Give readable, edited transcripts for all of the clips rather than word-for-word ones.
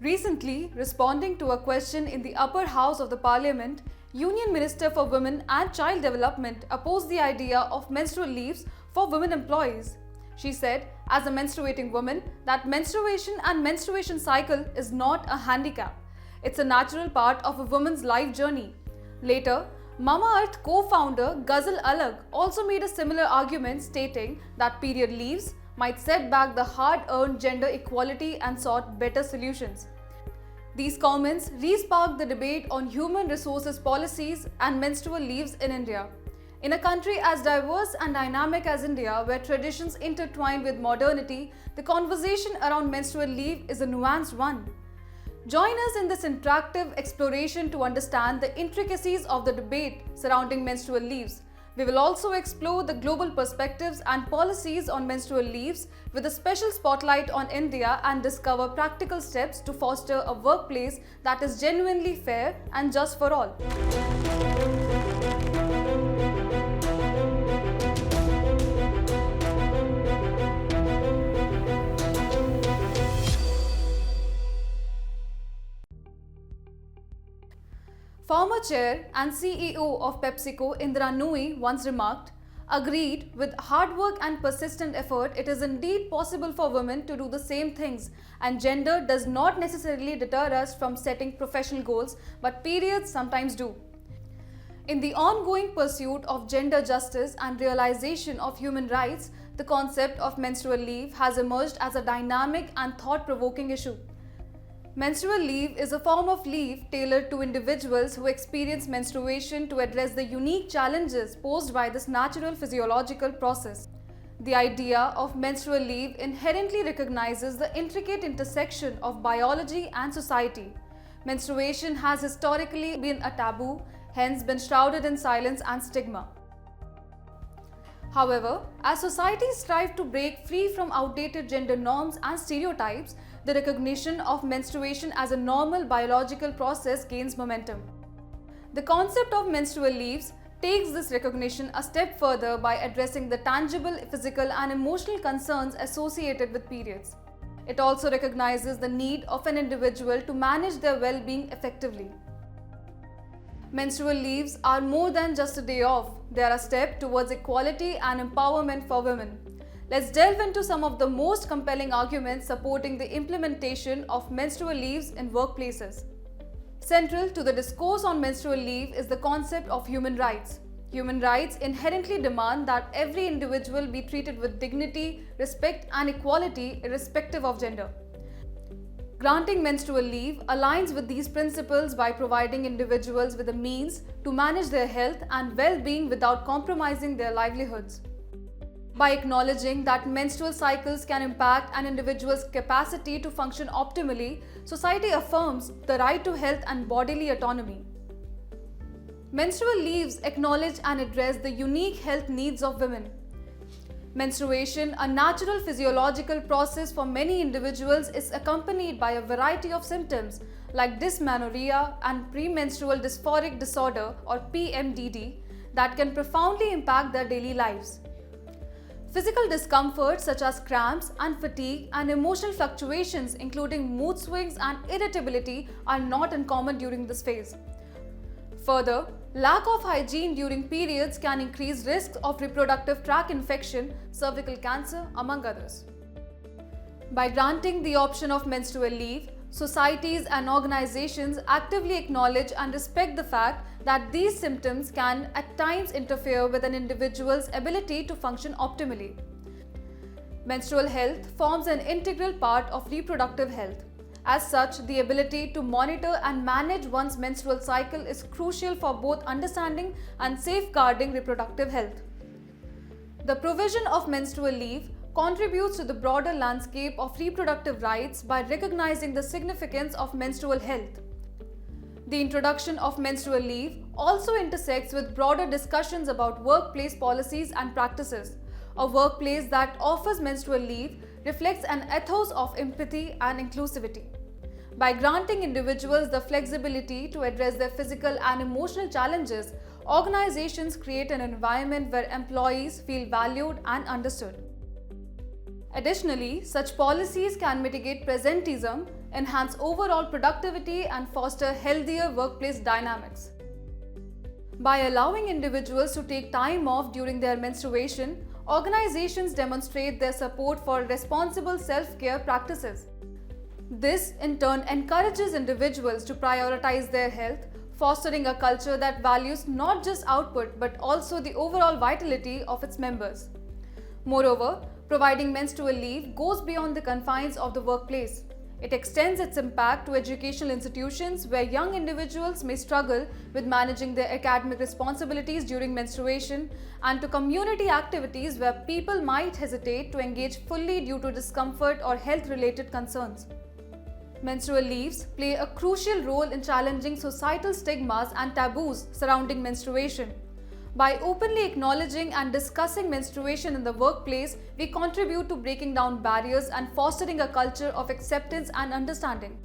Recently, responding to a question in the upper house of the Parliament, Union Minister for Women and Child Development opposed the idea of menstrual leaves for women employees. She said, as a menstruating woman, that menstruation and menstruation cycle is not a handicap. It's a natural part of a woman's life journey. Later, Mama Earth co-founder Ghazal Alag also made a similar argument, stating that period leaves might set back the hard-earned gender equality and sought better solutions. These comments re-sparked the debate on human resources policies and menstrual leaves in India. In a country as diverse and dynamic as India, where traditions intertwine with modernity, the conversation around menstrual leave is a nuanced one. Join us in this interactive exploration to understand the intricacies of the debate surrounding menstrual leaves. We will also explore the global perspectives and policies on menstrual leaves with a special spotlight on India and discover practical steps to foster a workplace that is genuinely fair and just for all. Former chair and CEO of PepsiCo, Indra Nooyi, once remarked, agreed, with hard work and persistent effort, it is indeed possible for women to do the same things, and gender does not necessarily deter us from setting professional goals, but periods sometimes do. In the ongoing pursuit of gender justice and realization of human rights, the concept of menstrual leave has emerged as a dynamic and thought-provoking issue. Menstrual leave is a form of leave tailored to individuals who experience menstruation to address the unique challenges posed by this natural physiological process. The idea of menstrual leave inherently recognizes the intricate intersection of biology and society. Menstruation has historically been a taboo, hence been shrouded in silence and stigma. However, as societies strive to break free from outdated gender norms and stereotypes, the recognition of menstruation as a normal biological process gains momentum. The concept of menstrual leaves takes this recognition a step further by addressing the tangible, physical, and emotional concerns associated with periods. It also recognizes the need of an individual to manage their well-being effectively. Menstrual leaves are more than just a day off. They are a step towards equality and empowerment for women. Let's delve into some of the most compelling arguments supporting the implementation of menstrual leaves in workplaces. Central to the discourse on menstrual leave is the concept of human rights. Human rights inherently demand that every individual be treated with dignity, respect, and equality irrespective of gender. Granting menstrual leave aligns with these principles by providing individuals with the means to manage their health and well-being without compromising their livelihoods. By acknowledging that menstrual cycles can impact an individual's capacity to function optimally, society affirms the right to health and bodily autonomy. Menstrual leaves acknowledge and address the unique health needs of women. Menstruation, a natural physiological process for many individuals, is accompanied by a variety of symptoms like dysmenorrhea and premenstrual dysphoric disorder or PMDD that can profoundly impact their daily lives. Physical discomfort such as cramps and fatigue and emotional fluctuations including mood swings and irritability are not uncommon during this phase. Further, lack of hygiene during periods can increase risks of reproductive tract infection, cervical cancer, among others. By granting the option of menstrual leave, societies and organizations actively acknowledge and respect the fact that these symptoms can at times interfere with an individual's ability to function optimally. Menstrual health forms an integral part of reproductive health. As such, the ability to monitor and manage one's menstrual cycle is crucial for both understanding and safeguarding reproductive health. The provision of menstrual leave contributes to the broader landscape of reproductive rights by recognizing the significance of menstrual health. The introduction of menstrual leave also intersects with broader discussions about workplace policies and practices. A workplace that offers menstrual leave reflects an ethos of empathy and inclusivity. By granting individuals the flexibility to address their physical and emotional challenges, organizations create an environment where employees feel valued and understood. Additionally, such policies can mitigate presenteeism, enhance overall productivity, and foster healthier workplace dynamics. By allowing individuals to take time off during their menstruation, organizations demonstrate their support for responsible self-care practices. This, in turn, encourages individuals to prioritize their health, fostering a culture that values not just output but also the overall vitality of its members. Moreover, providing menstrual leave goes beyond the confines of the workplace. It extends its impact to educational institutions where young individuals may struggle with managing their academic responsibilities during menstruation, and to community activities where people might hesitate to engage fully due to discomfort or health-related concerns. Menstrual leaves play a crucial role in challenging societal stigmas and taboos surrounding menstruation. By openly acknowledging and discussing menstruation in the workplace, we contribute to breaking down barriers and fostering a culture of acceptance and understanding.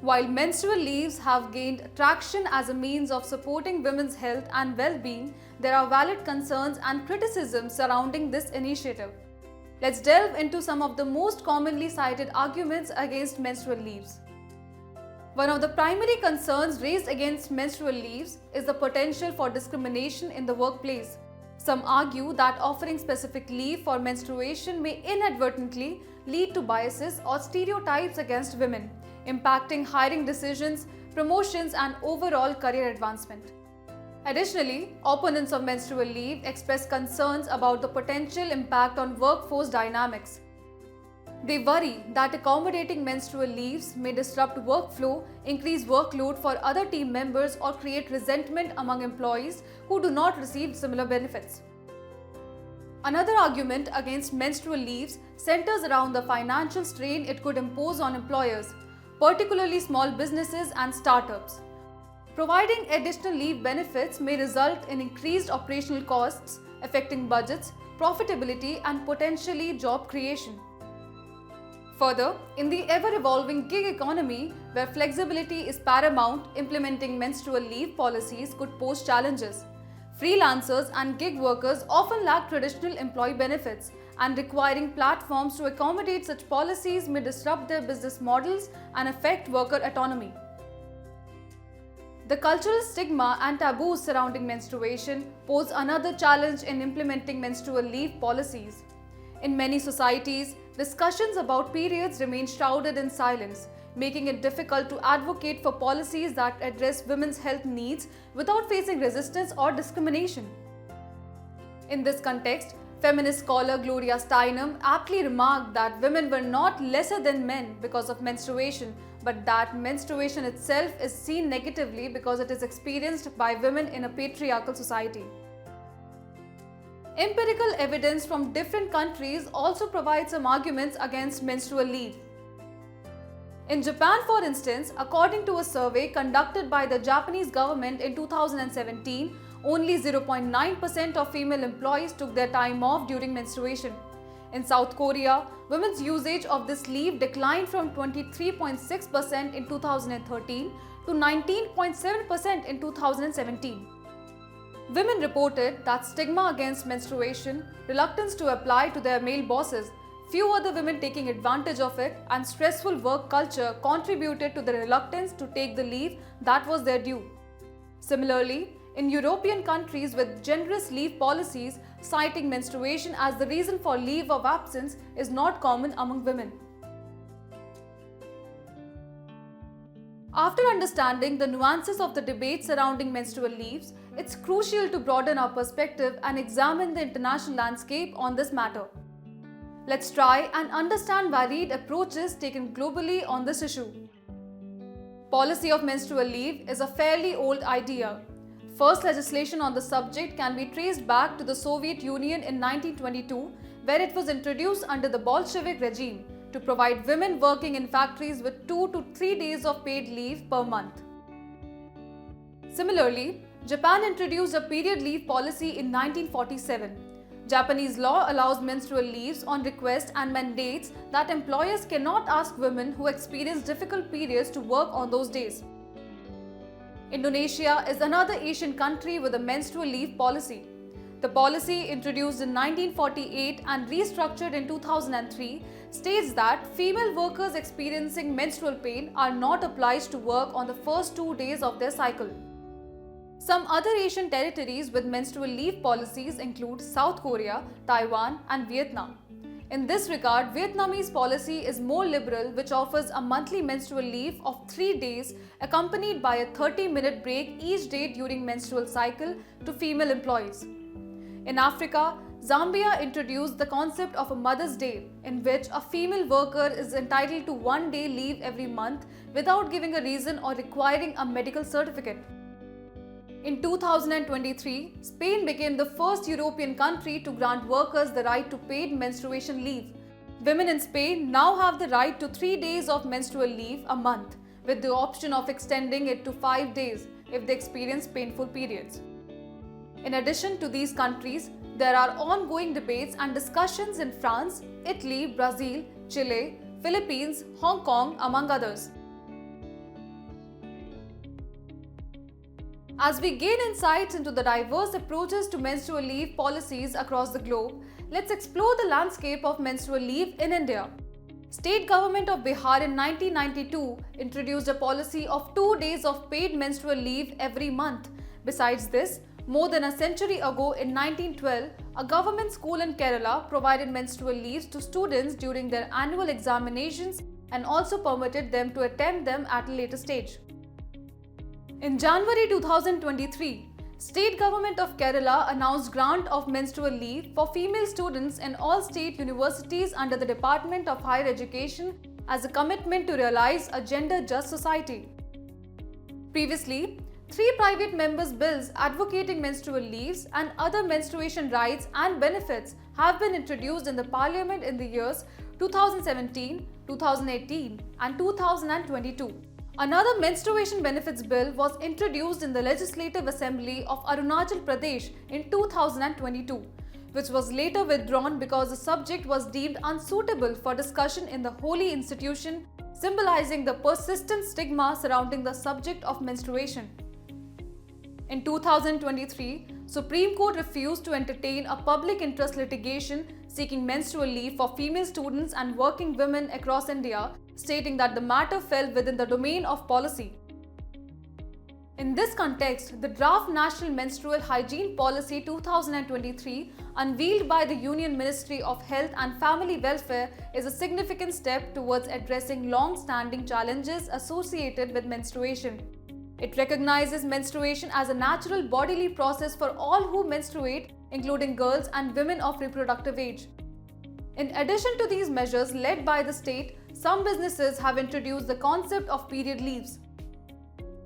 While menstrual leaves have gained traction as a means of supporting women's health and well-being, there are valid concerns and criticisms surrounding this initiative. Let's delve into some of the most commonly cited arguments against menstrual leaves. One of the primary concerns raised against menstrual leaves is the potential for discrimination in the workplace. Some argue that offering specific leave for menstruation may inadvertently lead to biases or stereotypes against women, impacting hiring decisions, promotions, and overall career advancement. Additionally, opponents of menstrual leave express concerns about the potential impact on workforce dynamics. They worry that accommodating menstrual leaves may disrupt workflow, increase workload for other team members, or create resentment among employees who do not receive similar benefits. Another argument against menstrual leaves centers around the financial strain it could impose on employers, particularly small businesses and startups. Providing additional leave benefits may result in increased operational costs, affecting budgets, profitability, and potentially job creation. Further, in the ever-evolving gig economy, where flexibility is paramount, implementing menstrual leave policies could pose challenges. Freelancers and gig workers often lack traditional employee benefits, and requiring platforms to accommodate such policies may disrupt their business models and affect worker autonomy. The cultural stigma and taboos surrounding menstruation pose another challenge in implementing menstrual leave policies. In many societies, discussions about periods remain shrouded in silence, making it difficult to advocate for policies that address women's health needs without facing resistance or discrimination. In this context, feminist scholar Gloria Steinem aptly remarked that women were not lesser than men because of menstruation, but that menstruation itself is seen negatively because it is experienced by women in a patriarchal society. Empirical evidence from different countries also provides some arguments against menstrual leave. In Japan, for instance, according to a survey conducted by the Japanese government in 2017, only 0.9% of female employees took their time off during menstruation. In South Korea, women's usage of this leave declined from 23.6% in 2013 to 19.7% in 2017. Women reported that stigma against menstruation, reluctance to apply to their male bosses, few other women taking advantage of it, and stressful work culture contributed to the reluctance to take the leave that was their due. Similarly, in European countries with generous leave policies, citing menstruation as the reason for leave of absence is not common among women. After understanding the nuances of the debate surrounding menstrual leaves, it's crucial to broaden our perspective and examine the international landscape on this matter. Let's try and understand varied approaches taken globally on this issue. Policy of menstrual leave is a fairly old idea. First legislation on the subject can be traced back to the Soviet Union in 1922, where it was introduced under the Bolshevik regime to provide women working in factories with 2 to 3 days of paid leave per month. Similarly, Japan introduced a period leave policy in 1947. Japanese law allows menstrual leaves on request and mandates that employers cannot ask women who experience difficult periods to work on those days. Indonesia is another Asian country with a menstrual leave policy. The policy, introduced in 1948 and restructured in 2003, states that female workers experiencing menstrual pain are not obliged to work on the first 2 days of their cycle. Some other Asian territories with menstrual leave policies include South Korea, Taiwan, and Vietnam. In this regard, Vietnamese policy is more liberal, which offers a monthly menstrual leave of 3 days accompanied by a 30-minute break each day during menstrual cycle to female employees. In Africa, Zambia introduced the concept of a Mother's Day, in which a female worker is entitled to 1 day leave every month without giving a reason or requiring a medical certificate. In 2023, Spain became the first European country to grant workers the right to paid menstruation leave. Women in Spain now have the right to 3 days of menstrual leave a month, with the option of extending it to 5 days if they experience painful periods. In addition to these countries, there are ongoing debates and discussions in France, Italy, Brazil, Chile, Philippines, Hong Kong, among others. As we gain insights into the diverse approaches to menstrual leave policies across the globe, let's explore the landscape of menstrual leave in India. State government of Bihar in 1992 introduced a policy of 2 days of paid menstrual leave every month. Besides this, more than a century ago in 1912, a government school in Kerala provided menstrual leaves to students during their annual examinations and also permitted them to attend them at a later stage. In January 2023, State Government of Kerala announced grant of menstrual leave for female students in all state universities under the Department of Higher Education as a commitment to realize a gender-just society. Previously, 3 private members' bills advocating menstrual leaves and other menstruation rights and benefits have been introduced in the Parliament in the years 2017, 2018 and 2022. Another menstruation benefits bill was introduced in the Legislative Assembly of Arunachal Pradesh in 2022, which was later withdrawn because the subject was deemed unsuitable for discussion in the holy institution, symbolizing the persistent stigma surrounding the subject of menstruation. In 2023, Supreme Court refused to entertain a public interest litigation seeking menstrual leave for female students and working women across India, stating that the matter fell within the domain of policy. In this context, the draft National Menstrual Hygiene Policy 2023, unveiled by the Union Ministry of Health and Family Welfare, is a significant step towards addressing long-standing challenges associated with menstruation. It recognizes menstruation as a natural bodily process for all who menstruate, including girls and women of reproductive age. In addition to these measures led by the state, some businesses have introduced the concept of period leaves.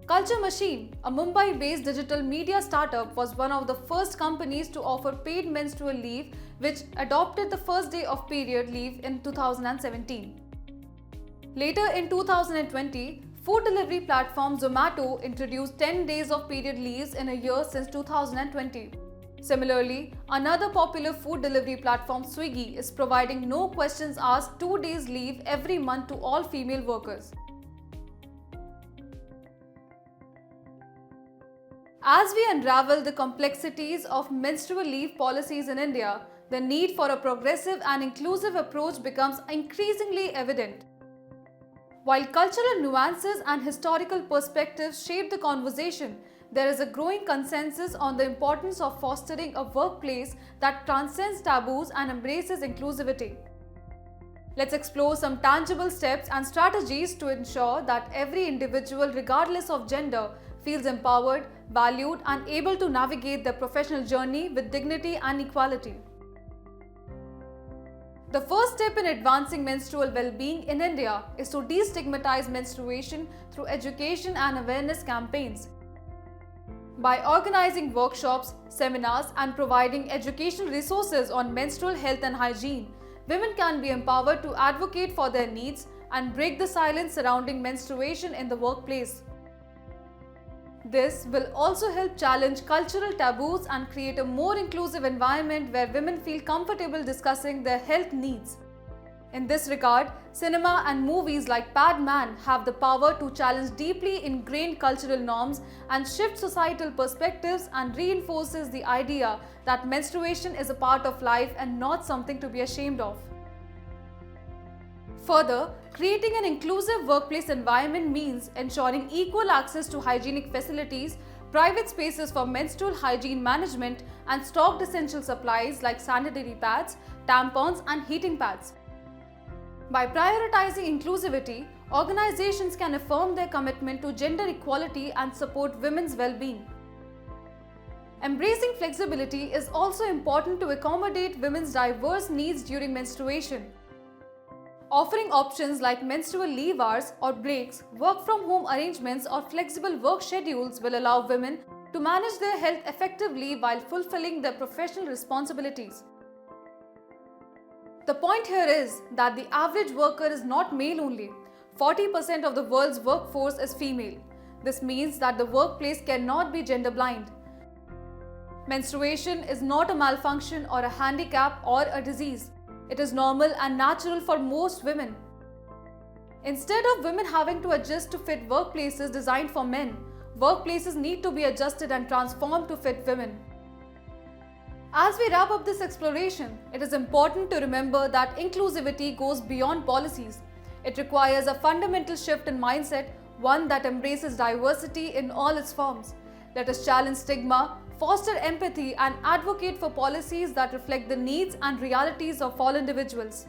Culture Machine, a Mumbai-based digital media startup, was one of the first companies to offer paid menstrual leave, which adopted the first day of period leave in 2017. Later in 2020, food delivery platform Zomato introduced 10 days of period leaves in a year since 2020. Similarly, another popular food delivery platform, Swiggy, is providing no questions asked 2 days leave every month to all female workers. As we unravel the complexities of menstrual leave policies in India, the need for a progressive and inclusive approach becomes increasingly evident. While cultural nuances and historical perspectives shape the conversation, there is a growing consensus on the importance of fostering a workplace that transcends taboos and embraces inclusivity. Let's explore some tangible steps and strategies to ensure that every individual, regardless of gender, feels empowered, valued, and able to navigate their professional journey with dignity and equality. The first step in advancing menstrual well-being in India is to destigmatize menstruation through education and awareness campaigns. By organizing workshops, seminars, and providing educational resources on menstrual health and hygiene, women can be empowered to advocate for their needs and break the silence surrounding menstruation in the workplace. This will also help challenge cultural taboos and create a more inclusive environment where women feel comfortable discussing their health needs. In this regard, cinema and movies like Padman have the power to challenge deeply ingrained cultural norms and shift societal perspectives and reinforces the idea that menstruation is a part of life and not something to be ashamed of. Further, creating an inclusive workplace environment means ensuring equal access to hygienic facilities, private spaces for menstrual hygiene management, and stocked essential supplies like sanitary pads, tampons, and heating pads. By prioritizing inclusivity, organizations can affirm their commitment to gender equality and support women's well-being. Embracing flexibility is also important to accommodate women's diverse needs during menstruation. Offering options like menstrual leave hours or breaks, work from home arrangements, or flexible work schedules will allow women to manage their health effectively while fulfilling their professional responsibilities. The point here is that the average worker is not male only. 40% of the world's workforce is female. This means that the workplace cannot be gender blind. Menstruation is not a malfunction or a handicap or a disease. It is normal and natural for most women. Instead of women having to adjust to fit workplaces designed for men, workplaces need to be adjusted and transformed to fit women. As we wrap up this exploration, it is important to remember that inclusivity goes beyond policies. It requires a fundamental shift in mindset, one that embraces diversity in all its forms. Let us challenge stigma, foster empathy, and advocate for policies that reflect the needs and realities of all individuals.